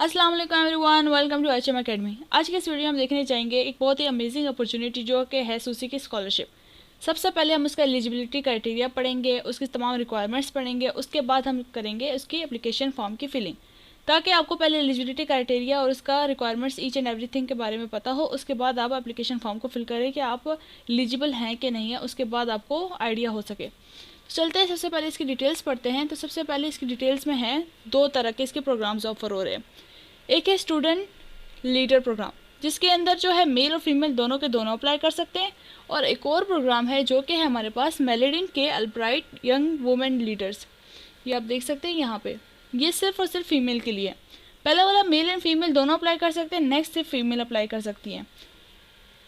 अस्सलाम वालेकुम everyone, welcome to HM academy. आज के इस वीडियो में हम देखने जाएंगे एक बहुत ही अमेजिंग अपॉर्चुनिटी जो कि है सूसी की स्कॉलरशिप। सबसे पहले हम उसका एलिजिबिलिटी क्राइटेरिया पढ़ेंगे, उसकी तमाम रिक्वायरमेंट्स पढ़ेंगे, उसके बाद हम करेंगे उसकी एप्लीकेशन फॉर्म की फिलिंग, ताकि आपको पहले एलिजिबिलिटी क्राइटेरिया और उसका रिक्वायरमेंट्स ईच एंड एवरीथिंग के बारे में पता हो। उसके बाद आप एप्लीकेशन फॉर्म को फिल करें कि आप एलिजिबल हैं कि नहीं है, उसके बाद आपको आइडिया हो सके। चलते हैं, सबसे पहले इसकी डिटेल्स पढ़ते हैं। तो सबसे पहले इसकी डिटेल्स में है दो तरह के इसके प्रोग्राम्स ऑफर हो रहे हैं। एक है स्टूडेंट लीडर प्रोग्राम, जिसके अंदर जो है मेल और फीमेल दोनों के दोनों अप्लाई कर सकते हैं। और एक और प्रोग्राम है जो कि है हमारे पास मेलेडिन के अल्ब्राइट यंग वुमेन लीडर्स। ये आप देख सकते हैं यहाँ पे, ये सिर्फ और सिर्फ फीमेल के लिए। पहला वाला मेल एंड फीमेल दोनों अप्लाई कर सकते हैं, नेक्स्ट सिर्फ फीमेल अप्लाई कर सकती हैं।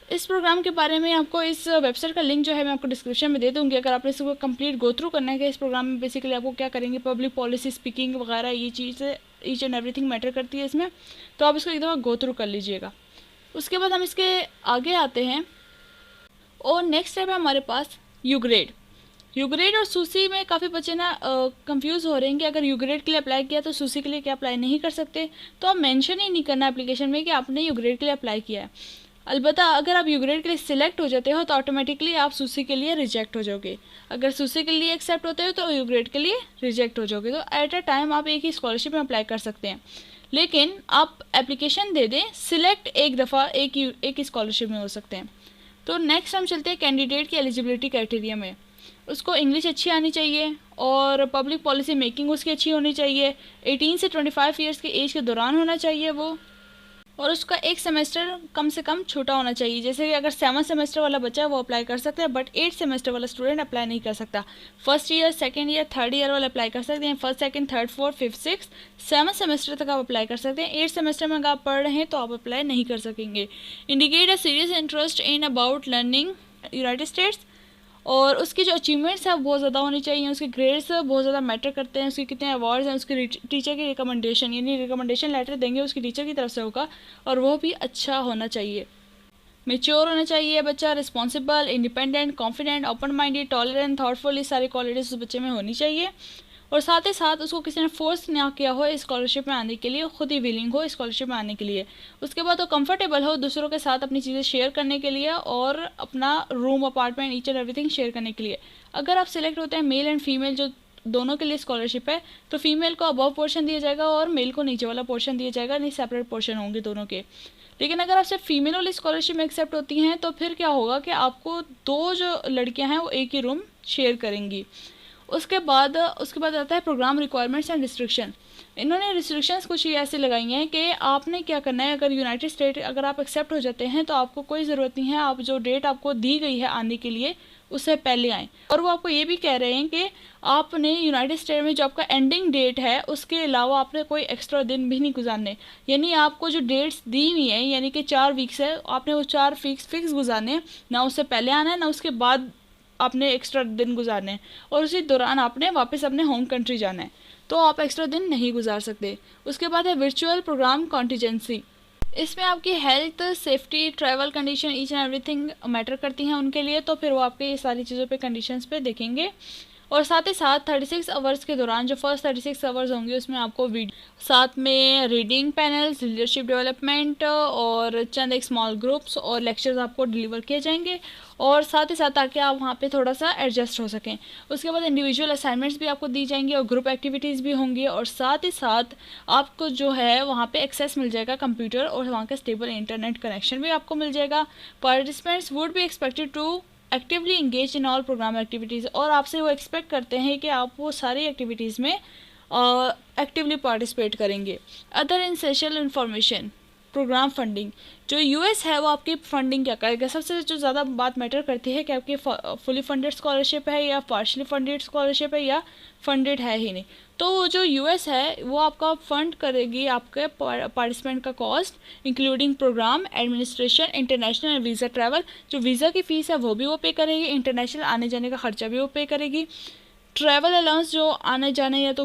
इस प्रोग्राम के बारे में आपको इस वेबसाइट का लिंक जो है मैं आपको डिस्क्रिप्शन में दे दूँगी। अगर आपने इसको कंप्लीट गो थ्रू करना है कि इस प्रोग्राम में बेसिकली आपको क्या करेंगे, पब्लिक पॉलिसी, स्पीकिंग वगैरह, ये चीज़ें ईच एंड एवरीथिंग मैटर करती है इसमें, तो आप इसको एक दफ़ा गो थ्रू कर लीजिएगा। उसके बाद हम इसके आगे आते हैं और नेक्स्ट स्टेप है हमारे पास यूग्रेड। यूग्रेड और सूसी में काफ़ी बच्चे ना कंफ्यूज हो रहे हैं कि अगर यूग्रेड के लिए अप्लाई किया तो सूसी के लिए क्या अप्लाई नहीं कर सकते। तो आप मेंशन ही नहीं करना एप्लीकेशन में कि आपने यूग्रेड के लिए अप्लाई किया है। अलबत्ता अगर आप यूग्रेड के लिए सिलेक्ट हो जाते हो तो ऑटोमेटिकली आप सूसी के लिए रिजेक्ट हो जाओगे। अगर सूसी के लिए एक्सेप्ट होते हो तो यूग्रेड के लिए रिजेक्ट हो जाओगे। तो एट अ टाइम आप एक ही स्कॉलरशिप में अप्लाई कर सकते हैं, लेकिन आप एप्लीकेशन दे दें, सिलेक्ट एक दफ़ा एक ही स्कॉलरशिप में हो सकते हैं। तो नेक्स्ट हम चलते हैं कैंडिडेट की एलिजिबिलिटी क्राइटेरिया में। उसको इंग्लिश अच्छी आनी चाहिए और पब्लिक पॉलिसी मेकिंग उसकी अच्छी होनी चाहिए। 18 से 25 ईयर्स के एज के दौरान होना चाहिए वो, और उसका एक सेमेस्टर कम से कम छोटा होना चाहिए। जैसे कि अगर 7 सेमेस्टर वाला बच्चा है वो अप्लाई कर सकता है, बट 8 सेमेस्टर वाला स्टूडेंट अप्लाई नहीं कर सकता। First year, second year, third year वाले अप्लाई कर सकते हैं। First, second, third, fourth, fifth, six, 7 semester तक आप अप्लाई कर सकते हैं। 8 सेमेस्टर में अगर आप पढ़ रहे हैं तो आप अप्लाई नहीं कर सकेंगे। Indicate a serious interest in about learning United states, और उसकी जो अचीवमेंट्स है बहुत ज़्यादा होनी चाहिए। उसके ग्रेड्स बहुत ज़्यादा मैटर करते हैं, उसके कितने अवार्ड्स हैं, उसकी टीचर की रिकमेंडेशन यानी रिकमेंडेशन लेटर देंगे उसकी टीचर की तरफ से होगा, और वो भी अच्छा होना चाहिए। मेच्योर होना चाहिए बच्चा, responsible, independent, confident, open minded, tolerant, thoughtful, ये सारी क्वालिटीज़ उस बच्चे में होनी चाहिए। और साथ ही साथ उसको किसी ने फोर्स ना किया हो स्कॉलरशिप में आने के लिए, खुद ही विलिंग हो स्कॉलरशिप में आने के लिए। उसके बाद वो कंफर्टेबल हो दूसरों के साथ अपनी चीज़ें शेयर करने के लिए और अपना room, apartment, each and everything share करने के लिए। अगर आप सिलेक्ट होते हैं मेल एंड फीमेल जो दोनों के लिए स्कॉलरशिप है, तो फीमेल को अबव पोर्शन दिया जाएगा और मेल को नीचे वाला पोर्शन दिया जाएगा, नहीं सेपरेट पोर्शन होंगे दोनों के। लेकिन अगर आप सिर्फ फीमेल वाली स्कॉलरशिप में एक्सेप्ट होती हैं तो फिर क्या होगा कि आपको दो जो लड़कियां हैं वो एक ही रूम शेयर करेंगी। उसके बाद आता है प्रोग्राम रिक्वायरमेंट्स एंड रिस्ट्रिक्शन। इन्होंने रिस्ट्रिक्शंस कुछ ही ऐसे लगाई हैं कि आपने क्या करना है, अगर यूनाइटेड स्टेट अगर आप एक्सेप्ट हो जाते हैं तो आपको कोई ज़रूरत नहीं है, आप जो डेट आपको दी गई है आने के लिए उससे पहले आएँ। और वो आपको ये भी कह रहे हैं कि आपने यूनाइटेड स्टेट में जो आपका एंडिंग डेट है उसके अलावा आपने कोई एक्स्ट्रा दिन भी नहीं गुजारने। यानी आपको जो डेट्स दी हुई हैं यानी कि 4 वीक्स है, आपने वो 4 फिक्स गुजारने, ना उससे पहले आना है ना उसके बाद आपने एक्स्ट्रा दिन गुजारने हैं, और उसी दौरान आपने वापस अपने होम कंट्री जाना है, तो आप एक्स्ट्रा दिन नहीं गुजार सकते। उसके बाद है वर्चुअल प्रोग्राम कॉन्टीजेंसी। इसमें आपकी health, safety, travel condition, each and everything matter करती हैं उनके लिए, तो फिर वो आपके ये सारी चीज़ों पे कंडीशंस पे देखेंगे। और साथ ही साथ 36 आवर्स के दौरान जो फर्स्ट 36 आवर्स होंगे उसमें आपको साथ में रीडिंग पैनल्स, लीडरशिप डेवलपमेंट और चंद एक स्मॉल ग्रुप्स और लेक्चर्स आपको डिलीवर किए जाएंगे, और साथ ही साथ ताकि आप वहाँ पे थोड़ा सा एडजस्ट हो सकें। उसके बाद इंडिविजुअल असाइनमेंट्स भी आपको दी जाएंगी और ग्रुप एक्टिविटीज़ भी होंगी, और साथ ही साथ आपको जो है वहाँ पे एक्सेस मिल जाएगा कंप्यूटर और वहाँ का स्टेबल इंटरनेट कनेक्शन भी आपको मिल जाएगा। Participants would be expected to actively engage in all programme activities, और आपसे वो एक्सपेक्ट करते हैं कि आप वो सारी एक्टिविटीज़ में एक्टिवली पार्टिसिपेट करेंगे। Other essential information, programme funding, जो यूएस है वो आपकी फंडिंग क्या करेगा। सबसे जो ज़्यादा बात मैटर करती है कि आपकी फुली फंडेड स्कॉलरशिप है या पार्शली फंडेड स्कॉलरशिप है या फंडेड है ही नहीं। तो जो यूएस है वो आपका फंड करेगी आपके पार्टिसिपेंट का cost including programme administration, international visa travel. जो वीज़ा की फ़ीस है वो भी वो पे करेगी, इंटरनेशनल आने जाने का ख़र्चा भी वो पे करेगी। ट्रैवल अलाउंस जो आने जाने या तो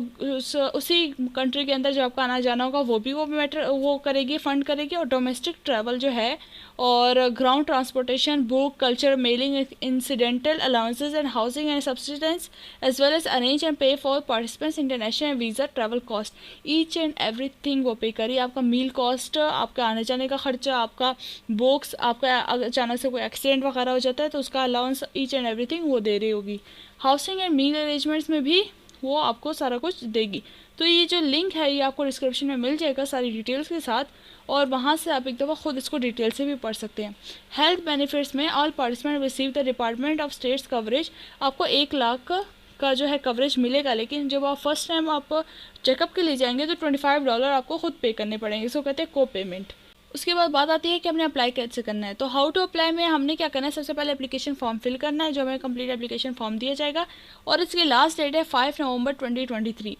उसी कंट्री के अंदर जो आपका आना जाना होगा वो भी वो मैटर वो करेगी, फंड करेगी। और डोमेस्टिक ट्रैवल जो है और ground transportation, book, culture, mailing, incidental allowances and housing and subsistence as well as arrange and pay for participants international visa travel cost, each and everything वो पे करिए। आपका मील कॉस्ट, आपका आने जाने का खर्चा, आपका बुक्स, आपका अचानक से कोई एक्सीडेंट वगैरह हो जाता है तो उसका अलाउंस ईच एंड एवरीथिंग वो दे रही होगी। हाउसिंग एंड मील अरेंजमेंट्स में भी वो आपको सारा कुछ देगी। तो ये जो लिंक है ये आपको डिस्क्रिप्शन में मिल जाएगा सारी डिटेल्स के साथ, और वहाँ से आप एक दफ़ा खुद इसको डिटेल से भी पढ़ सकते हैं। हेल्थ बेनिफिट्स में all participant receive the department of states coverage, आपको 1 लाख का जो है कवरेज मिलेगा, लेकिन जब आप फर्स्ट टाइम आप चेकअप के लिए जाएंगे तो $25 आपको खुद पे करने पड़ेंगे, इसको कहते हैं को पेमेंट। उसके बाद बात आती है कि हमने अप्लाई कैसे करना है। तो हाउ टू अप्लाई में हमने क्या करना है, सबसे पहले एप्लीकेशन फॉर्म फिल करना है, जो हमें कंप्लीट एप्लीकेशन फॉर्म दिया जाएगा और इसकी लास्ट डेट है 5 नवंबर 2023।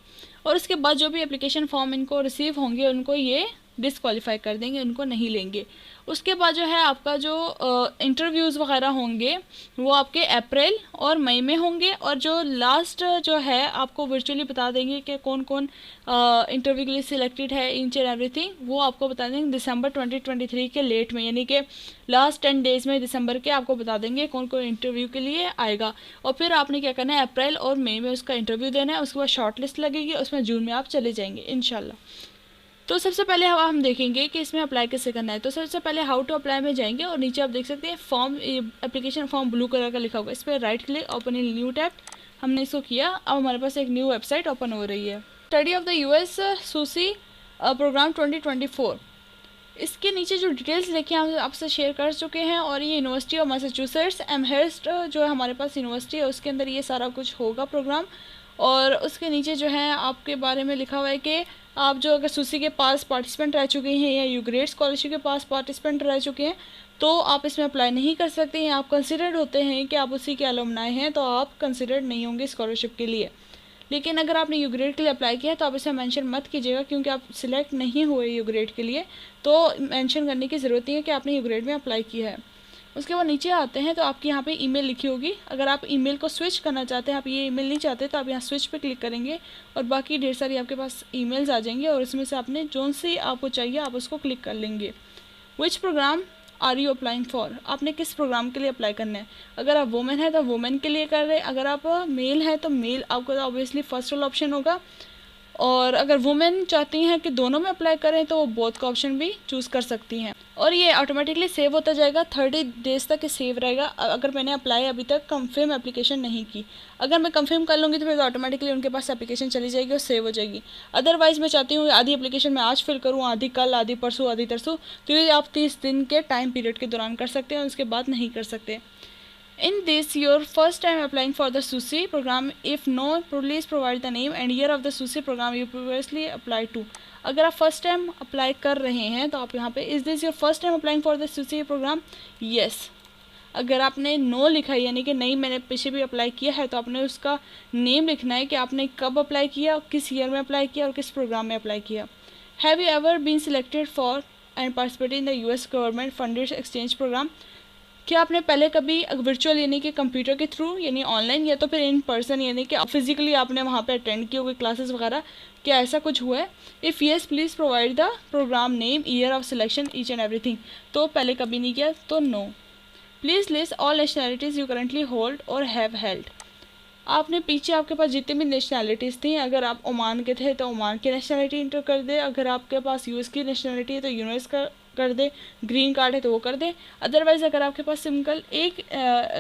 और उसके बाद जो भी एप्लीकेशन फॉर्म इनको रिसीव होंगे उनको ये डिसक्वालीफाई कर देंगे, उनको नहीं लेंगे। उसके बाद जो है आपका जो इंटरव्यूज़ वगैरह होंगे वो आपके अप्रैल और मई में होंगे, और जो लास्ट जो है आपको वर्चुअली बता देंगे कि कौन कौन इंटरव्यू के लिए सिलेक्टेड है, ईच एंड एवरीथिंग वो आपको बता देंगे दिसंबर 2023 के लेट में, यानी कि लास्ट 10 डेज़ में दिसंबर के आपको बता देंगे कौन कौन इंटरव्यू के लिए आएगा। और फिर आपने क्या करना है, अप्रैल और मई में उसका इंटरव्यू देना है, उसके बाद शॉर्ट लिस्ट लगेगी, उसमें जून में आप चले जाएंगे इंशाल्लाह। तो सबसे पहले हम देखेंगे कि इसमें अप्लाई कैसे करना है। तो सबसे पहले हाउ टू अप्लाई में जाएंगे और नीचे आप देख सकते हैं form, application form blue colour का लिखा होगा, इस पर right click, open in new tab. हमने इसको किया, अब हमारे पास एक न्यू वेबसाइट ओपन हो रही है। Study of the US SUSI programme 2024, इसके नीचे जो डिटेल्स लिखे हम आपसे शेयर कर चुके हैं, और ये यूनिवर्सिटी ऑफ मैसाचुसेट्स एमहर्स्ट जो है हमारे पास यूनिवर्सिटी है उसके अंदर ये सारा कुछ होगा प्रोग्राम। और उसके नीचे जो है आपके बारे में लिखा हुआ है कि आप जो अगर सूसी के पास पार्टिसिपेंट रह चुके हैं या यू ग्रेड स्कॉलरशिप के पास पार्टिसिपेंट रह चुके हैं तो आप इसमें अप्लाई नहीं कर सकते हैं। आप कंसिडर्ड होते हैं कि आप उसी के अलुमनाई हैं तो आप कंसिडर्ड नहीं होंगे स्कॉलरशिप के लिए। लेकिन अगर आपने यू ग्रेड के लिए अप्लाई किया है तो आप इसे मेंशन मत कीजिएगा, क्योंकि आप सिलेक्ट नहीं हुए यू ग्रेड के लिए तो मेंशन करने की ज़रूरत नहीं है कि आपने यू ग्रेड में अप्लाई किया है। उसके बाद नीचे आते हैं तो आपकी यहाँ पे ईमेल लिखी होगी, अगर आप ईमेल को स्विच करना चाहते हैं, आप ये ईमेल नहीं चाहते तो आप यहाँ स्विच पे क्लिक करेंगे और बाकी ढेर सारी आपके पास ईमेल्स आ जाएंगे और उसमें से आपने जो सी आपको चाहिए आप उसको क्लिक कर लेंगे। Which programme are you applying for, आपने किस प्रोग्राम के लिए अप्लाई करना है। अगर आप वुमेन है तो वुमेन के लिए कर रहे हैं, अगर आप मेल है तो मेल आपको तो ऑब्वियसली फर्स्ट वाला ऑप्शन होगा, और अगर वुमेन चाहती हैं कि दोनों में अप्लाई करें तो वो बोथ का ऑप्शन भी चूज़ कर सकती हैं। और ये ऑटोमेटिकली सेव होता जाएगा, 30 डेज़ तक ये सेव रहेगा। अगर मैंने अप्लाई अभी तक कंफर्म एप्लीकेशन नहीं की, अगर मैं कंफर्म कर लूँगी तो फिर ऑटोमेटिकली उनके पास एप्लीकेशन चली जाएगी और सेव हो जाएगी। अदरवाइज़ मैं चाहती हूँ आधी एप्लीकेशन मैं आज फिल करूँ, आधी कल, आधी परसों, आधी तरसों, तो ये आप 30 दिन के टाइम पीरियड के दौरान कर सकते हैं, उसके बाद नहीं कर सकते। In this, your first time applying for the SUSI program. If no, please provide the name and year of the SUSI program you previously applied to. अगर आप फर्स्ट टाइम अप्लाई कर रहे हैं तो आप यहाँ पे is this your first time applying for the SUSI programme, yes. अगर आपने नो लिखा है यानी कि नहीं मैंने पीछे भी अप्लाई किया है तो आपने उसका नेम लिखना है कि आपने कब अप्लाई किया, किस ईयर में अप्लाई किया और किस प्रोग्राम में अप्लाई किया। Have you ever been selected for and participated in the US government funded exchange programme, क्या आपने पहले कभी वर्चुअल यानी कि कंप्यूटर के थ्रू यानी ऑनलाइन या तो फिर इन पर्सन यानी कि फिजिकली आपने वहाँ पे अटेंड किए हुए क्लासेस वगैरह, क्या ऐसा कुछ हुआ है। If yes please provide the programme name, year of selection, each and everything, तो पहले कभी नहीं किया तो no. Please list all nationalities you currently hold और हैव हेल्ड, आपने पीछे आपके पास जितने भी नेशनैलिटीज़ थी, अगर आप ओमान के थे तो ओमान की नेशनैलिटी इंटर कर दे, अगर आपके पास यूएस की नेशनैलिटी है तो यूएस का कर दे, ग्रीन कार्ड है तो वो कर दे। अदरवाइज़ अगर आपके पास सिंपल एक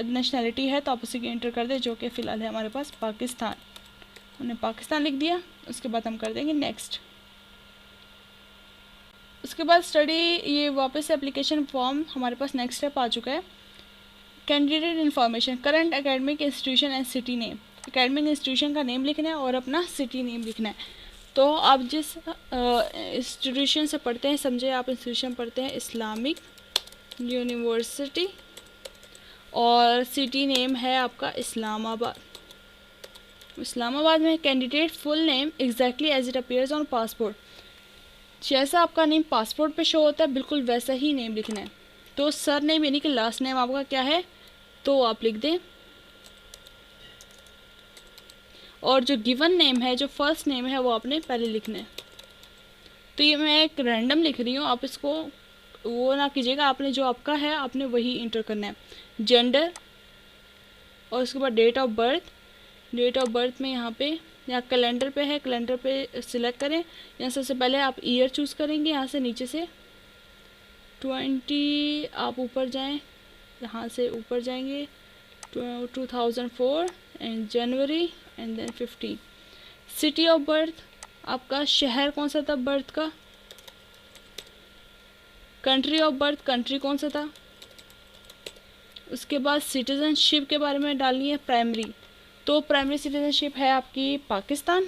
नेशनैलिटी है तो आप उसी की इंटर कर दे, जो कि फ़िलहाल है हमारे पास पाकिस्तान। हमने पाकिस्तान लिख दिया, उसके बाद हम कर देंगे नेक्स्ट। उसके बाद स्टडी, ये वापस एप्लीकेशन फॉर्म हमारे पास नेक्स्ट स्टेप आ चुका है। Candidate information, current academic institution and city name, academic institution का नेम लिखना है और अपना सिटी नेम लिखना है। तो आप जिस इंस्टीट्यूशन से पढ़ते हैं, समझे आप इंस्टीट्यूशन पढ़ते हैं इस्लामिक यूनिवर्सिटी और सिटी नेम है आपका इस्लामाबाद। इस्लामाबाद में candidate full name exactly as it appears on passport, जैसा आपका नेम पासपोर्ट पे शो होता है बिल्कुल वैसा ही नेम लिखना है। तो सर नेम यानी कि लास्ट नेम आपका क्या है तो आप लिख दें। और जो गिवन नेम है, जो फर्स्ट नेम है, वो आपने पहले लिखना है। तो ये मैं एक रैंडम लिख रही हूँ, आप इसको वो ना कीजिएगा, आपने जो आपका है आपने वही इंटर करना है। जेंडर और उसके बाद date of birth. Date of birth में यहाँ पे या कैलेंडर पे है, कैलेंडर पे सिलेक्ट करें। यहाँ सबसे पहले आप ईयर चूज़ करेंगे, यहाँ से नीचे से 20 आप ऊपर जाएं, यहाँ से ऊपर जाएंगे 2004 and January and then 15। City of birth, आपका शहर कौन सा था बर्थ का। कंट्री ऑफ बर्थ, कंट्री कौन सा था। उसके बाद सिटीजनशिप के बारे में डालनी है प्राइमरी, तो प्राइमरी सिटीजनशिप है आपकी पाकिस्तान।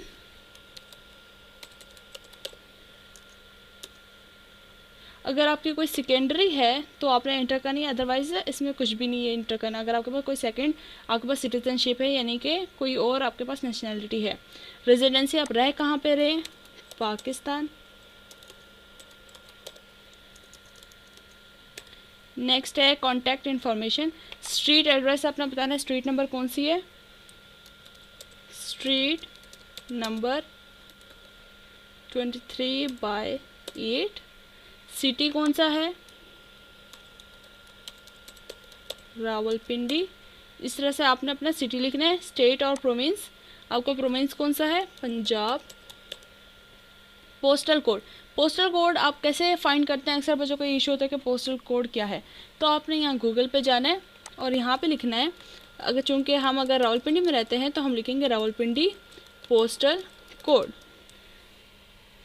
अगर आपकी कोई सेकेंडरी है तो आपने इंटर करनी है, अदरवाइज इसमें कुछ भी नहीं है इंटर करना। अगर आपके पास कोई सेकंड आपके पास सिटीजनशिप है, यानी कि कोई और आपके पास नेशनैलिटी है। रेजिडेंसी, आप रह कहाँ पे रहे, पाकिस्तान। नेक्स्ट है कॉन्टैक्ट इन्फॉर्मेशन। स्ट्रीट एड्रेस अपना बताना है, स्ट्रीट नंबर कौन सी है, स्ट्रीट नंबर 23/8। सिटी कौन सा है, रावलपिंडी। इस तरह से आपने अपना सिटी लिखना है। स्टेट और प्रोविंस, आपका प्रोविंस कौन सा है, Punjab. Postal code, postal code आप कैसे फाइंड करते हैं, अक्सर बच्चों को इशू होता है कि पोस्टल कोड क्या है। तो आपने यहाँ गूगल पे जाना है और यहाँ पे लिखना है, अगर चूँकि हम अगर रावलपिंडी में रहते हैं तो हम लिखेंगे रावलपिंडी पोस्टल कोड।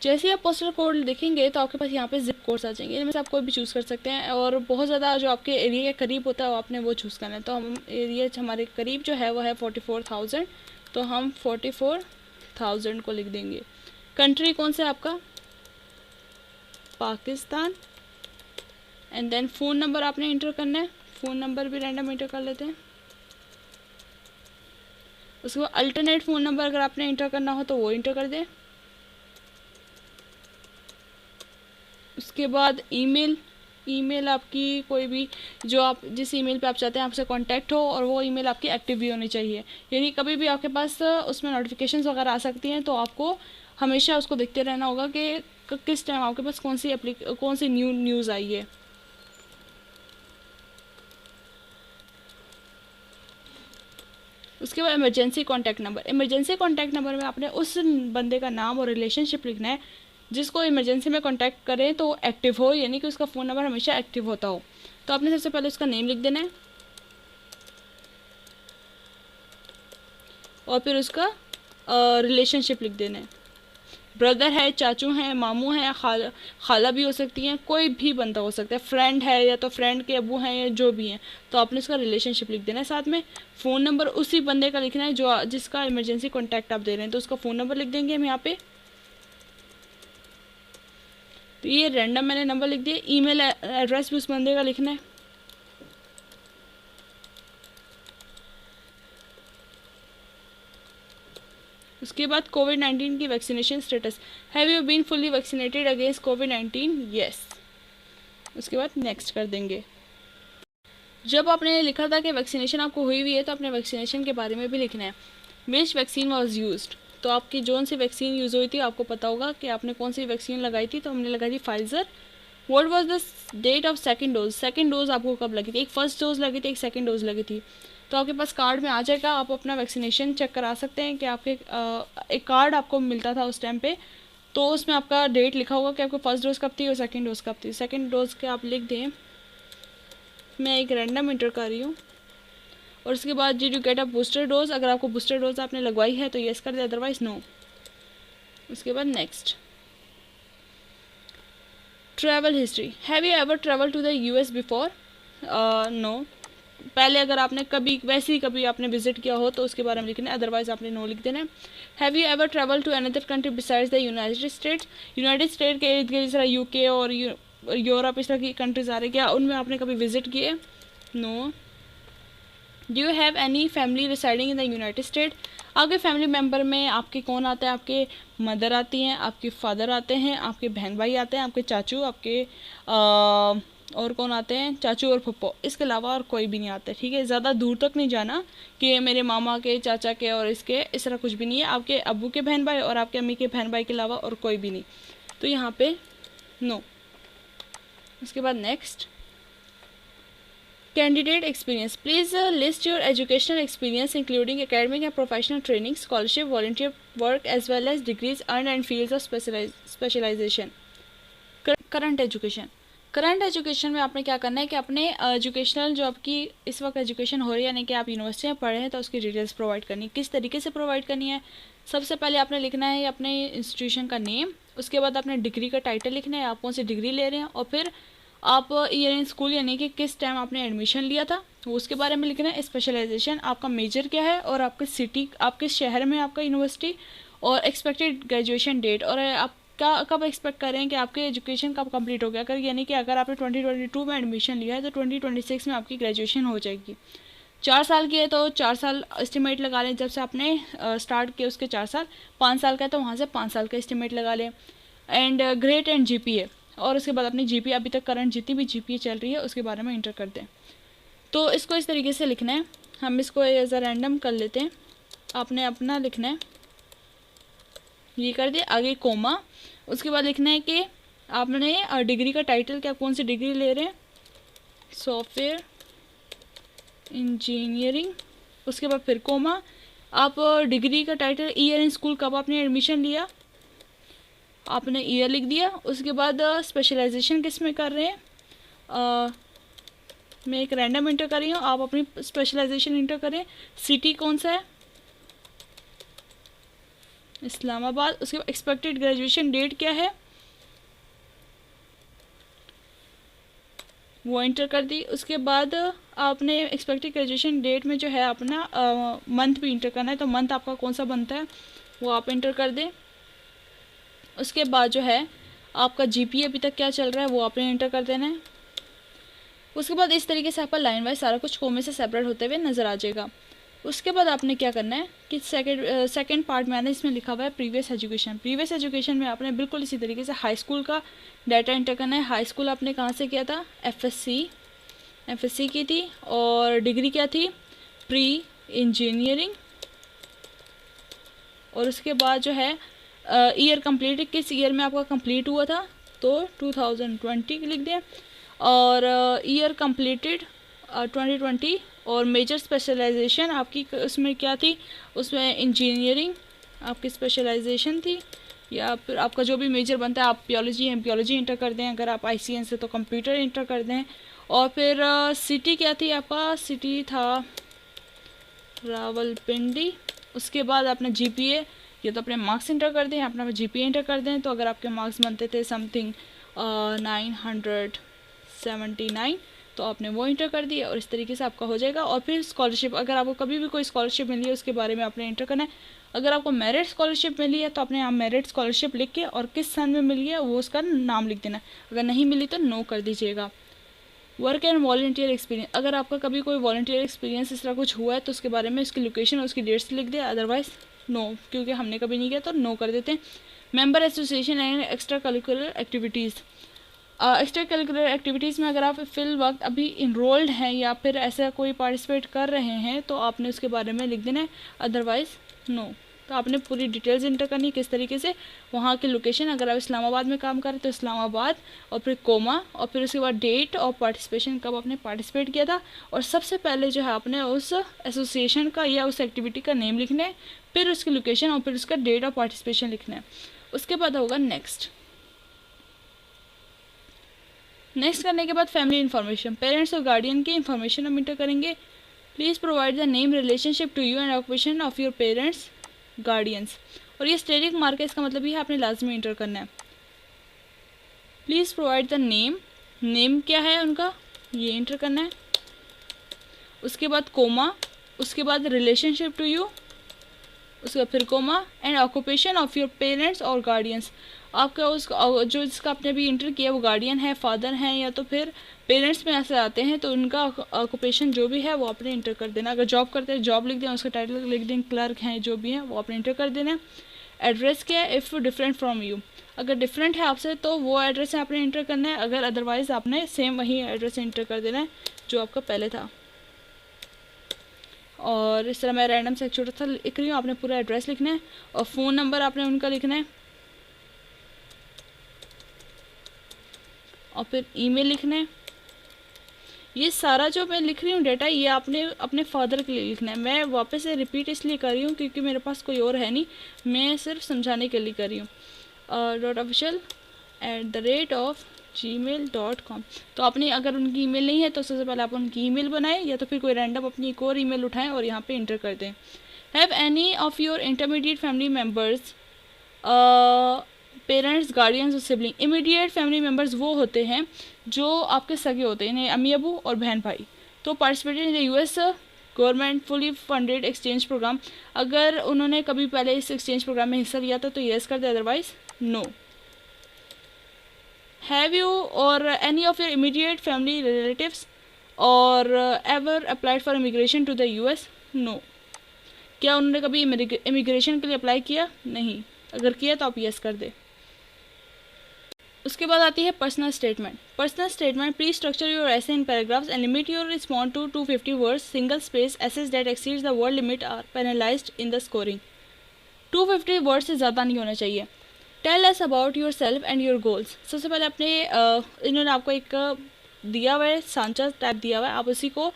जैसे आप पोस्टल कोड देखेंगे तो आपके पास यहाँ पे जिप कोड्स आ जाएंगे, इनमें से आप कोई भी चूज़ कर सकते हैं। और बहुत ज़्यादा जो आपके एरिया के करीब होता है वो आपने वो चूज़ करना है। तो हम एरिया हमारे करीब जो है वो है 44,000, तो हम 44,000 को लिख देंगे। कंट्री कौन सा है आपका, Pakistan. And then phone number आपने इंटर करना है, फ़ोन नंबर भी रैंडम इंटर कर लेते हैं। उसके बाद अल्टरनेट फ़ोन नंबर अगर आपने इंटर करना हो तो वो इंटर कर दें। उसके बाद ईमेल, ईमेल आपकी कोई भी जो आप जिस ईमेल पे आप चाहते हैं आपसे कांटेक्ट हो, और वो ईमेल आपकी एक्टिव भी होनी चाहिए, यानी कभी भी आपके पास उसमें नोटिफिकेशंस वगैरह आ सकती हैं, तो आपको हमेशा उसको देखते रहना होगा कि किस टाइम आपके पास कौन सी न्यूज़ आई है। उसके बाद emergency contact number, emergency contact number में आपने उस बंदे का नाम और रिलेशनशिप लिखना है जिसको इमरजेंसी में कांटेक्ट करें तो एक्टिव हो, यानी कि उसका फ़ोन नंबर हमेशा एक्टिव होता हो। तो आपने सबसे पहले उसका नेम लिख देना है और फिर उसका रिलेशनशिप लिख देना है। ब्रदर है, चाचू हैं, मामू हैं, खाला भी हो सकती हैं, कोई भी बंदा हो सकता है, फ्रेंड है या तो फ्रेंड के अबू हैं या जो भी हैं, तो आपने उसका रिलेशनशिप लिख देना है। साथ में फ़ोन नंबर उसी बंदे का लिखना है जो जिसका इमरजेंसी कॉन्टैक्ट आप दे रहे हैं, तो उसका फ़ोन नंबर लिख देंगे हम यहाँ पे। तो ये रैंडम मैंने नंबर लिख दिया। ईमेल एड्रेस भी उस बंदे का लिखना है। उसके बाद कोविड-19 की vaccination status, have you been fully vaccinated against कोविड-19, यस। उसके बाद नेक्स्ट कर देंगे। जब आपने लिखा था कि वैक्सीनेशन आपको हुई है तो अपने वैक्सीनेशन के बारे में भी लिखना है। विच वैक्सीन वॉज यूज्ड, तो आपकी जौन सी वैक्सीन यूज़ हुई थी आपको पता होगा कि आपने कौन सी वैक्सीन लगाई थी, तो हमने लगाई थी Pfizer. What was the date of second dose, second dose आपको कब लगी थी, एक फर्स्ट डोज लगी थी, एक सेकंड डोज लगी थी। तो आपके पास कार्ड में आ जाएगा, आप अपना वैक्सीनेशन चेक करा सकते हैं कि आपके एक कार्ड आपको मिलता था उस टाइम पे, तो उसमें आपका डेट लिखा होगा कि आपको फर्स्ट डोज कब थी और सेकंड डोज कब थी। सेकंड डोज के आप लिख दें, मैं एक रैंडम इंटर कर रही हूँ। और उसके बाद did you get a booster dose, अगर आपको बूस्टर डोज आपने लगवाई है तो येस कर दे, अदरवाइज नो। उसके बाद next, travel history, have you ever travel to the US before, no. पहले अगर आपने कभी वैसे ही कभी आपने विजिट किया हो तो उसके बारे में लिखना है, अदरवाइज आपने नो लिख देना है। Have you ever travel to another country besides the United States, United States के इर्द गिर्द जिस तरह यूके और यूरोप इस तरह की कंट्रीज आ रही, क्या उनमें आपने कभी विजिट किए, no. Do you have any family residing in the United States, आपके फैमिली मेम्बर में आपके कौन आते हैं, आपके मदर आती हैं, आपके फादर आते हैं, आपके बहन भाई आते हैं, आपके चाचू, आपके और कौन आते हैं, चाचू और फुप्पो, इसके अलावा और कोई भी नहीं आता, ठीक है। ज़्यादा दूर तक नहीं जाना कि ये मेरे मामा के, चाचा के और इसके, इस तरह कुछ भी नहीं है। आपके अब्बू के बहन भाई और आपके अम्मी के बहन भाई के अलावा और कोई भी नहीं, तो यहाँ पे नो। उसके बाद next, candidate experience, please list your educational experience including academic and professional training, scholarship, volunteer work as well as degrees earn and fields of specialization. Current education, current education में आपने क्या करना है कि अपने एजुकेशनल जो आपकी इस वक्त एजुकेशन हो रही है, यानी कि आप यूनिवर्सिटी में पढ़ रहे हैं, तो उसकी डिटेल्स प्रोवाइड करनी। किस तरीके से प्रोवाइड करनी है, सबसे पहले आपने लिखना है अपने इंस्टीट्यूशन का नेम, उसके बाद आपने डिग्री का टाइटल लिखना है, आप कौन सी डिग्री ले रहे हैं, और फिर आप ईयर इन स्कूल यानी कि किस टाइम आपने एडमिशन लिया था वो उसके बारे में लिखना है। स्पेशलाइजेशन, आपका मेजर क्या है और आपके सिटी, आपके शहर में आपका यूनिवर्सिटी, और एक्सपेक्टेड ग्रेजुएशन डेट, और आप क्या कब एक्सपेक्ट कर रहे हैं कि आपके एजुकेशन कब कंप्लीट हो गया। अगर यानी कि अगर आपने 2022 में एडमिशन लिया है तो 2026 में आपकी ग्रेजुएशन हो जाएगी। 4 साल की है तो 4 साल एस्टिमेट लगा लें, जब से आपने स्टार्ट किया उसके 4 साल। 5 साल का है तो वहाँ से 5 साल का एस्टिमेट लगा लें। एंड ग्रेड एंड जीपीए, और उसके बाद अपनी जीपीए, अभी तक करंट जितनी भी जीपीए चल रही है उसके बारे में इंटर कर दें। तो इसको इस तरीके से लिखना है, हम इसको एज अ रैंडम कर लेते हैं। आपने अपना लिखना है, ये कर दिया, आगे कोमा, उसके बाद लिखना है कि आपने डिग्री का टाइटल क्या, कौन सी डिग्री ले रहे हैं, सॉफ्टवेयर इंजीनियरिंग, उसके बाद फिर कोमा, आप डिग्री का टाइटल, ईयर इन स्कूल, कब आपने एडमिशन लिया, आपने ईयर लिख दिया। उसके बाद स्पेशलाइजेशन किस में कर रहे हैं, मैं एक रैंडम इंटर कर रही हूँ, आप अपनी स्पेशलाइजेशन इंटर करें। सिटी कौन सा है, इस्लामाबाद। उसके बाद एक्सपेक्टेड ग्रेजुएशन डेट क्या है वो इंटर कर दी। उसके बाद आपने एक्सपेक्टेड ग्रेजुएशन डेट में जो है अपना मंथ भी इंटर करना है, तो मंथ आपका कौन सा बनता है वो आप इंटर कर दें। उसके बाद जो है आपका जीपीए अभी तक क्या चल रहा है वो आपने इंटर कर देना है। उसके बाद इस तरीके से आपका लाइन वाइज सारा कुछ कोमे से सेपरेट होते हुए नज़र आ जाएगा। उसके बाद आपने क्या करना है कि सेकंड पार्ट में इसमें लिखा हुआ है प्रीवियस एजुकेशन। प्रीवियस एजुकेशन में आपने बिल्कुल इसी तरीके से हाई स्कूल का डाटा इंटर करना है। हाई स्कूल आपने कहाँ से किया था, एफएससी की थी, और डिग्री क्या थी, प्री इंजीनियरिंग। और उसके बाद जो है ईयर कंप्लीट, किस ईयर में आपका कंप्लीट हुआ था, तो 2020 लिख दें। और ईयर कंप्लीटेड 2020, और मेजर स्पेशलाइजेशन आपकी उसमें क्या थी, उसमें इंजीनियरिंग आपकी स्पेशलाइजेशन थी, या फिर आपका जो भी मेजर बनता है, आप पियोलॉजी हैं पियोलॉजी इंटर कर दें, अगर आप आईसीएन से तो कंप्यूटर इंटर कर दें। और फिर सिटी क्या थी, आपका सिटी था रावलपिंडी। उसके बाद आपने जीपीए, ये तो अपने मार्क्स इंटर कर दें, अपना जीपीए इंटर कर दें। तो अगर आपके मार्क्स बनते थे समथिंग 979, तो आपने वो इंटर कर दिया, और इस तरीके से आपका हो जाएगा। और फिर स्कॉलरशिप, अगर आपको कभी भी कोई स्कॉलरशिप मिली है उसके बारे में आपने इंटर करना है। अगर आपको मेरिट स्कॉलरशिप मिली है तो आपने यहाँ मेरिट स्कॉलरशिप लिख के और किस सन में मिली है वो उसका नाम लिख देना है। अगर नहीं मिली तो नो कर दीजिएगा। वर्क एंड वॉलंटियर एक्सपीरियंस, अगर आपका कभी कोई वॉलंटियर एक्सपीरियंस इस तरह कुछ हुआ है तो उसके बारे में उसकी लोकेशन और उसकी डेट्स लिख दे, अदरवाइज नो, क्योंकि हमने कभी नहीं किया तो नो कर देते हैं। Member association and extra curricular activities, extra curricular activities में अगर आप फिल वक्त अभी इनरोल्ड हैं या फिर ऐसा कोई पार्टिसिपेट कर रहे हैं तो आपने उसके बारे में लिख देना है, अदरवाइज़ नो। तो आपने पूरी डिटेल्स इंटर करनी है, किस तरीके से, वहाँ की लोकेशन, अगर आप इस्लामाबाद में काम करें तो इस्लामाबाद, और फिर कोमा, और फिर उसके बाद डेट और पार्टिसिपेशन, कब आपने पार्टिसिपेट किया था, और सबसे पहले जो है आपने उस एसोसिएशन का या उस एक्टिविटी का नेम लिखना है, फिर उसकी लोकेशन और फिर उसका डेट और पार्टिसिपेशन लिखना है। उसके बाद होगा नेक्स्ट करने के बाद फैमिली इन्फॉर्मेशन, पेरेंट्स और गार्डियन की इन्फॉर्मेशन हम इंटर करेंगे। Please provide the name, relationship to you and occupation of your parents guardians. और ये स्टेरिक मार्क है, इसका मतलब ये आपने लाजमी इंटर करना है। Please provide the name, name क्या है उनका ये इंटर करना है। उसके बाद कोमा, उसके बाद रिलेशनशिप टू यू, उसके बाद फिर comma, and occupation of your parents और गार्डियंस। आपका उस जो जिसका आपने अभी इंटर किया वो गार्डियन है, फादर हैं, या तो फिर पेरेंट्स में ऐसे आते हैं तो उनका ऑक्यूपेशन जो भी है वो आपने इंटर कर देना। अगर जॉब करते हैं जॉब लिख दें, उसका टाइटल लिख दें, क्लर्क हैं जो भी हैं वो आपने इंटर कर देना। एड्रेस क्या है, इफ़ डिफरेंट फ्रॉम यू, अगर डिफरेंट है आपसे तो वो एड्रेस आपने इंटर करना है, अगर अदरवाइज़ आपने सेम वही एड्रेस इंटर कर देना है जो आपका पहले था। और इस तरह मैं रैंडम से एक छोटा सा लिख रही हूँ, आपने पूरा एड्रेस लिखना है और फ़ोन नंबर आपने उनका लिखना है और फिर ईमेल लिखना है। ये सारा जो मैं लिख रही हूँ डेटा, ये आपने अपने फादर के लिए लिखना है। मैं वापस से रिपीट इसलिए कर रही हूँ क्योंकि मेरे पास कोई और है नहीं, मैं सिर्फ समझाने के लिए कर रही हूँ। .official@gmail.com। तो आपने अगर उनकी ईमेल नहीं है तो सबसे पहले आप उनकी ईमेल बनाएं या तो फिर कोई रैंडम अपनी एक और ईमेल उठाएं और यहाँ पे इंटर कर दें। Have any of your intermediate family members, parents, guardians और सिबलिंग। इमीडिएट फैमिली मेम्बर्स वो होते हैं जो आपके सगे होते हैं, अम्मी अबू और बहन भाई। तो participated in the US government fully funded exchange program, अगर उन्होंने कभी पहले इस एक्सचेंज प्रोग्राम में हिस्सा लिया था तो येस कर दे, otherwise no. Have you or any of your immediate family relatives or ever applied for immigration to the US? No. क्या उन्होंने कभी इमिग्रेशन के लिए अप्लाई किया? नहीं। अगर किया तो आप येस कर दे। उसके बाद आती है personal statement. Personal statement, please structure your essay in paragraphs and limit your response to 250 words, single space, essays that exceeds the word limit are penalized in the scoring. 250 word से ज़्यादा नहीं होना चाहिए। Tell us about your self and your goals. सबसे पहले अपने इन्होंने आपको एक दिया हुआ है, सांचा टाइप दिया हुआ है, आप उसी को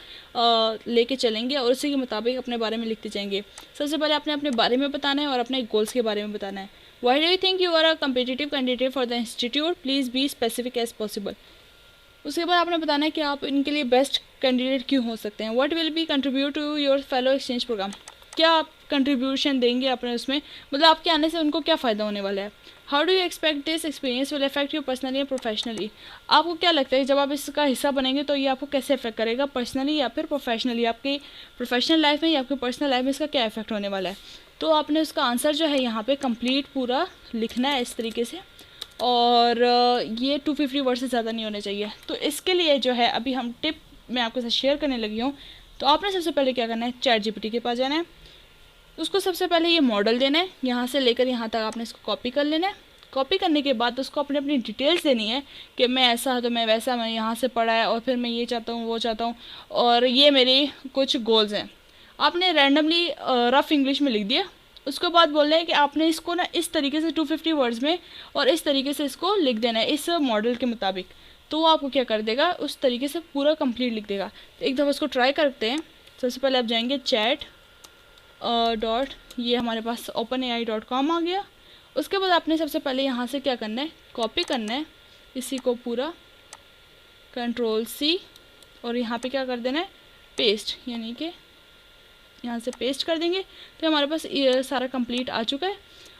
लेके चलेंगे और उसी के मुताबिक अपने बारे में लिखते जाएंगे। सबसे पहले आपने अपने बारे में बताना है और अपने गोल्स के बारे में बताना है। Why do you think you are a competitive candidate for the institute? Please be specific as possible. उसके बाद आपने बताना है कि आप इनके लिए बेस्ट कैंडिडेट क्यों हो सकते हैं। What will be contribute to your fellow exchange program? क्या आप कंट्रीब्यूशन देंगे अपने उसमें, मतलब आपके आने से उनको क्या फ़ायदा होने वाला है। How do you expect this experience will affect you personally and professionally? आपको क्या लगता है जब आप इसका हिस्सा बनेंगे तो ये आपको कैसे इफेक्ट करेगा, पर्सनली या फिर प्रोफेशनली, आपकी प्रोफेशनल लाइफ में या आपकी पर्सनल लाइफ में इसका क्या इफेक्ट होने वाला है। तो आपने उसका आंसर जो है यहाँ पे कंप्लीट पूरा लिखना है इस तरीके से, और ये 250 वर्ड से ज़्यादा नहीं होने चाहिए। तो इसके लिए जो है अभी हम टिप मैं आपके साथ शेयर करने लगी हूँ। तो आपने सबसे पहले क्या करना है, चैट जीपीटी के पास जाना है, उसको सबसे पहले ये मॉडल देना है, यहाँ से लेकर यहाँ तक आपने इसको कॉपी कर लेना है। कॉपी करने के बाद उसको अपनी अपनी डिटेल्स देनी है कि मैं ऐसा तो मैं वैसा, मैं यहाँ से पढ़ा है और फिर मैं ये चाहता हूँ वो चाहता हूँ और ये मेरे कुछ गोल्स हैं। आपने रैंडमली रफ़ इंग्लिश में लिख दिया। उसके बाद बोल रहे हैं कि आपने इसको ना इस तरीके से 250 वर्ड्स में और इस तरीके से इसको लिख देना है इस मॉडल के मुताबिक। तो वो आपको क्या कर देगा, उस तरीके से पूरा कंप्लीट लिख देगा। तो एक दफ़ा उसको ट्राई करते हैं। सबसे पहले आप जाएंगे चैट डॉट, ये हमारे पास openai.com आ गया। उसके बाद आपने सबसे पहले यहाँ से क्या करना है, कॉपी करना है इसी को पूरा, Ctrl+C और यहाँ पे क्या कर देना है, पेस्ट, यानी कि यहाँ से पेस्ट कर देंगे। तो हमारे पास ये सारा कंप्लीट आ चुका है।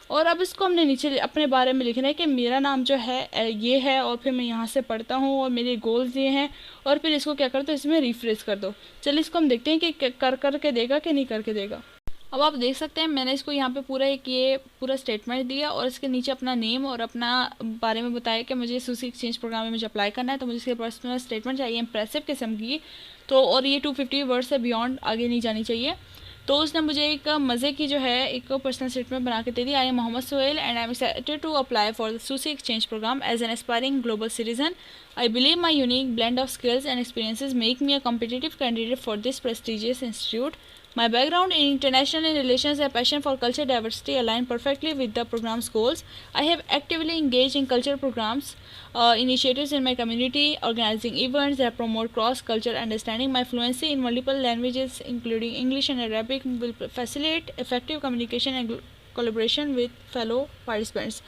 और अब इसको हमने नीचे अपने बारे में लिखना है कि मेरा नाम जो है ये है और फिर मैं यहाँ से पढ़ता हूँ और मेरे गोल्स ये हैं, और फिर इसको क्या कर दो, इसमें रिफ्रेश कर दो। चलिए इसको हम देखते हैं कि कर के देगा कि नहीं करके देगा। अब आप देख सकते हैं मैंने इसको यहाँ पे पूरा एक ये पूरा स्टेटमेंट दिया और इसके नीचे अपना नेम और अपना बारे में बताया कि मुझे सूसी एक्सचेंज प्रोग्राम में मुझे अप्लाई करना है, तो मुझे इसके पर्सनल स्टेटमेंट चाहिए इंप्रेसिव किस्म की। तो और ये 250 वर्ड से बियॉन्ड आगे नहीं जानी चाहिए। तो उसने मुझे एक मज़े की जो है एक पर्सनल स्टेटमेंट बना के दे दी। I am Mohammed Sohail and I am excited to apply for the SUSI exchange programme as an aspiring global citizen. I believe my unique blend of skills and experiences make me a competitive candidate for this prestigious institute. My background in international relations and passion for cultural diversity align perfectly with the program's goals. I have actively engaged in cultural programs, initiatives in my community, organizing events that promote cross-cultural understanding. My fluency in multiple languages, including English and Arabic, will facilitate effective communication and collaboration with fellow participants.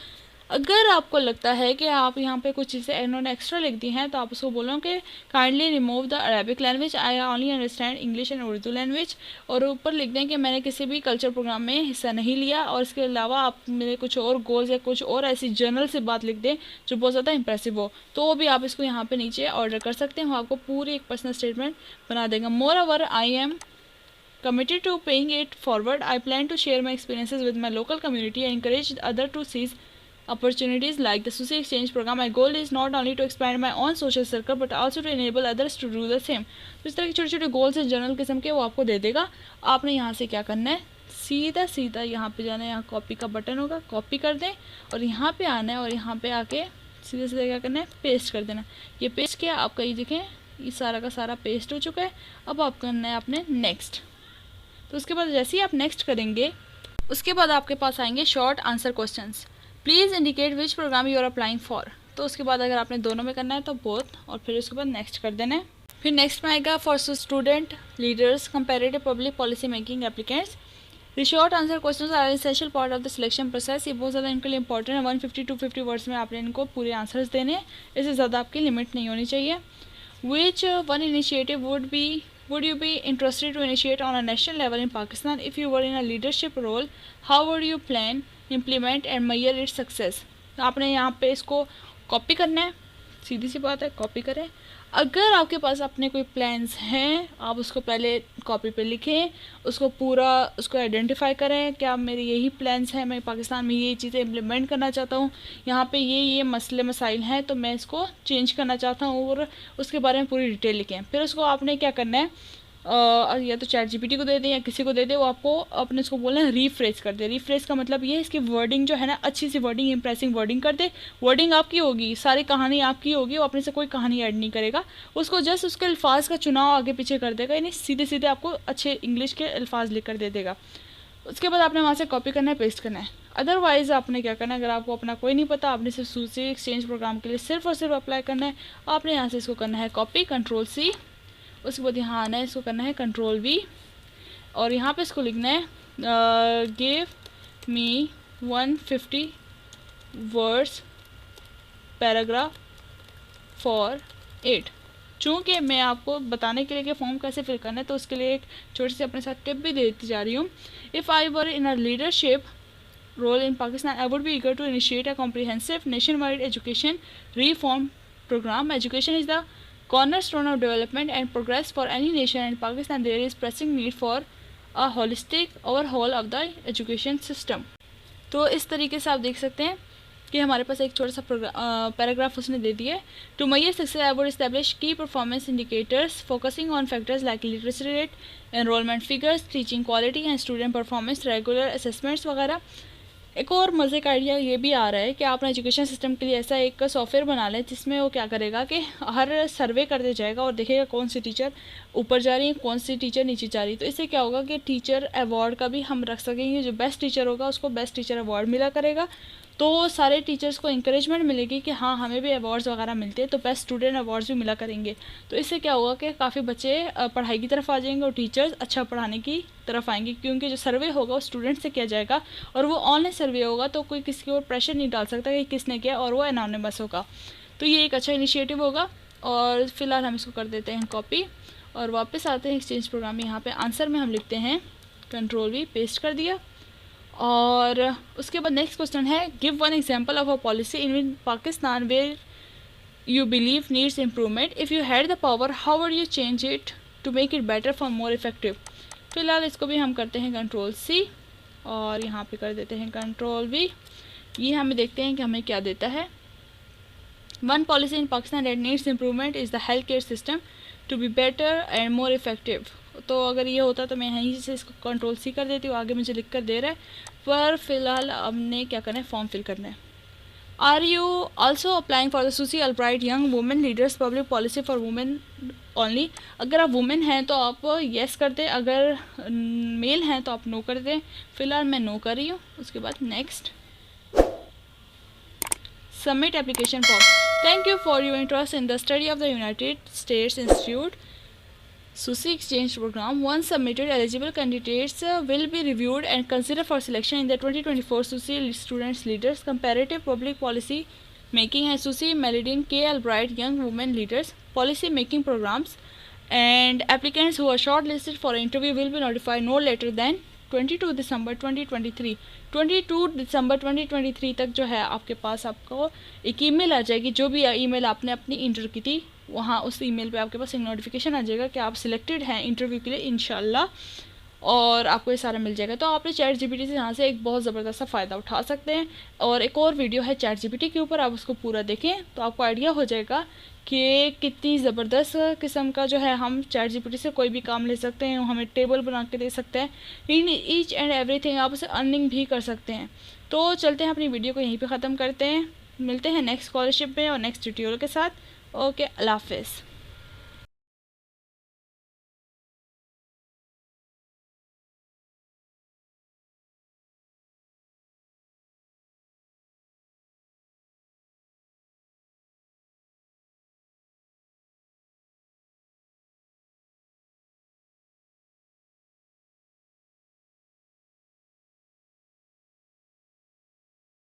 अगर आपको लगता है कि आप यहाँ पे कुछ चीज़ें इन्होंने एक्स्ट्रा लिख दी हैं तो आप उसको बोलो कि kindly remove the Arabic language, I only understand English and Urdu language, और ऊपर लिख दें कि मैंने किसी भी कल्चर प्रोग्राम में हिस्सा नहीं लिया, और इसके अलावा आप मेरे कुछ और गोल्स या कुछ और ऐसी जनरल से बात लिख दें जो बहुत ज़्यादा इंप्रेसिव हो। तो वो भी आप इसको यहाँ पर नीचे ऑर्डर कर सकते हैं, वो आपको पूरी एक पर्सनल स्टेटमेंट बना देगा। More over I am committed to paying it forward. I plan to share my experiences with my local community and encourage others to seize opportunities like the Susi Exchange program. My goal is not only to expand my own social circle but also to enable others to do the same. तो इस तरह के छोटे छोटे goals हैं general किस्म के, वो आपको दे देगा। आपने यहाँ से क्या करना है, सीधा सीधा यहाँ पे जाना है, यहाँ कॉपी का बटन होगा, कॉपी कर दें और यहाँ पे आना है और यहाँ पे आके सीधे सीधे क्या करना है, पेस्ट कर देना। ये पेस्ट किया, आपका ये देखें ये सारा का सारा पेस्ट हो चुका है। अब आप करना है आपने नेक्स्ट। तो उसके बाद जैसे ही आप नेक्स्ट करेंगे उसके बाद आपके पास आएंगे short answer questions. Please indicate which program you are applying for. तो उसके बाद अगर आपने दोनों में करना है तो बोथ, और फिर उसके बाद नेक्स्ट कर देना है। फिर नेक्स्ट में आएगा for student leaders comparative public policy making applicants. The short answer questions are essential part of the selection process. ये बहुत ज़्यादा इनके लिए इंपॉर्टेंट है। 150 to 250 वर्ड्स में आपने इनको पूरे आंसर्स देने हैं, इससे ज़्यादा आपकी लिमिट नहीं होनी चाहिए। Which one initiative would you be interested to initiate on a national level in Pakistan? If you were in a leadership role, how would you plan, implement and measure its success? तो आपने यहाँ पे इसको copy करना है, सीधी सी बात है, copy करें। अगर आपके पास अपने कोई प्लान्स हैं, आप उसको पहले कॉपी पे लिखें, उसको पूरा उसको आइडेंटिफाई करें, क्या मेरे यही प्लान्स हैं, मैं पाकिस्तान में ये चीज़ें इम्प्लीमेंट करना चाहता हूँ, यहाँ पे ये मसले मसाइल हैं तो मैं इसको चेंज करना चाहता हूँ, और उसके बारे में पूरी डिटेल लिखें। फिर उसको आपने क्या करना है, या तो चैट जीपीटी को दे दें या किसी को दे दें, वो आपको अपने इसको बोलना है रीफ्रेश कर दे। रीफ्रेश का मतलब ये है इसकी वर्डिंग जो है ना, अच्छी सी वर्डिंग, इंप्रेसिंग वर्डिंग कर दे। वर्डिंग आपकी होगी, सारी कहानी आपकी होगी, वो अपने से कोई कहानी ऐड नहीं करेगा, उसको जस्ट उसके अल्फाज का चुनाव आगे पीछे कर देगा, यानी सीधे सीधे आपको अच्छे इंग्लिश के अल्फाज लिख कर दे देगा। उसके बाद आपने वहाँ से कॉपी करना है, पेस्ट करना है। अदरवाइज़ आपने क्या करना है, अगर आपको अपना कोई नहीं पता, आपने सिर्फ सूसी एक्सचेंज प्रोग्राम के लिए सिर्फ और सिर्फ अप्लाई करना है, आपने यहाँ से इसको करना है कॉपी, कंट्रोल सी, उसके बाद यहाँ आना है, इसको करना है कंट्रोल वी, और यहाँ पे इसको लिखना है give me 150 words paragraph for 8। चूँकि मैं आपको बताने के लिए कि फॉर्म कैसे फिल करना है, तो उसके लिए एक छोटी सी अपने साथ टिप भी देती जा रही हूँ। If I were in a leadership role in Pakistan, I would be eager to initiate a comprehensive nationwide education reform program. Education is the cornerstone of development and progress for any nation, and in Pakistan there is pressing need for a holistic overhaul of the education system. तो इस तरीके से आप देख सकते हैं कि हमारे पास एक छोटा सा पैराग्राफ उसने दे दिया है। To measure success, I would establish key performance indicators focusing on factors like literacy rate, enrollment figures, teaching quality and student performance, regular assessments वगैरह। एक और मज़े का आइडिया ये भी आ रहा है कि आप एजुकेशन सिस्टम के लिए ऐसा एक सॉफ्टवेयर बना लें जिसमें वो क्या करेगा कि हर सर्वे करते जाएगा और देखेगा कौन सी टीचर ऊपर जा रही है, कौन सी टीचर नीचे जा रही है। तो इससे क्या होगा कि टीचर अवार्ड का भी हम रख सकेंगे, जो बेस्ट टीचर होगा उसको बेस्ट टीचर अवार्ड मिला करेगा, तो सारे टीचर्स को इंकरेजमेंट मिलेगी कि हाँ हमें भी अवार्ड्स वगैरह मिलते हैं, तो बेस्ट स्टूडेंट अवार्ड्स भी मिला करेंगे। तो इससे क्या होगा कि काफ़ी बच्चे पढ़ाई की तरफ आ जाएंगे और टीचर्स अच्छा पढ़ाने की तरफ आएंगे, क्योंकि जो सर्वे होगा वो स्टूडेंट से किया जाएगा और वो ऑनलाइन सर्वे होगा, तो कोई किसी के ऊपर प्रेशर नहीं डाल सकता कि किसने किया, और वो एनोनिमस होगा। तो ये एक अच्छा इनिशिएटिव होगा। और फिलहाल हम इसको कर देते हैं कॉपी और वापस आते हैं एक्सचेंज प्रोग्राम में। यहाँ पे आंसर में हम लिखते हैं कंट्रोल वी, पेस्ट कर दिया। और उसके बाद नेक्स्ट क्वेश्चन है give one example of a policy in Pakistan where you believe needs improvement. If you had the power how would you change it to make it better for more effective. फिलहाल इसको भी हम करते हैं control C और यहाँ पे कर देते हैं कंट्रोल वी। ये हमें देखते हैं कि हमें क्या देता है। One policy in Pakistan that needs improvement is the health care system to be better and more effective. तो अगर ये होता तो मैं यहीं से इसको कंट्रोल सी कर देती हूँ, आगे मुझे लिख कर दे रहा है, पर फिलहाल हमने क्या करना है, फॉर्म फिल करना है। Are you also applying for the Susie Albright young women leaders public policy for women only. अगर आप वुमेन हैं तो आप येस कर दें, अगर मेल हैं तो आप नो कर दें। फिलहाल मैं नो कर रही हूँ। उसके बाद next, submit application form. Thank you for your interest in the study of the United states institute SUSI exchange program. Once submitted, eligible candidates will be reviewed and considered for selection in the 2024 SUSI Students Leaders Comparative Public Policy Making and SUSI Meridian K. Albright Young Women Leaders Policy Making Programs, and applicants who are shortlisted for interview will be notified no later than 22 दिसंबर 2023। 22 दिसंबर 2023 तक जो है आपके पास आपको एक email आ जाएगी। जो भी email आपने अपनी इंटर की थी वहाँ उस ईमेल पे आपके पास एक नोटिफिकेशन आ जाएगा कि आप सिलेक्टेड हैं इंटरव्यू के लिए इंशाल्लाह। और आपको ये सारा मिल जाएगा। तो आप चैट जीपीटी से यहाँ से एक बहुत ज़बरदस्त सा फ़ायदा उठा सकते हैं। और एक और वीडियो है चैट जीपीटी के ऊपर, आप उसको पूरा देखें तो आपको आइडिया हो जाएगा कि कितनी ज़बरदस्त किस्म का जो है हम चैट जीपीटी से कोई भी काम ले सकते हैं, हमें टेबल बना के दे सकते हैं, इन ईच एंड एवरीथिंग। आप उसे अर्निंग भी कर सकते हैं। तो चलते हैं अपनी वीडियो को यहीं पे ख़त्म करते हैं, मिलते हैं नेक्स्ट स्कॉलरशिप में और नेक्स्ट ट्यूटोरियल के साथ। ओके, अल्लाह हाफ़िज़।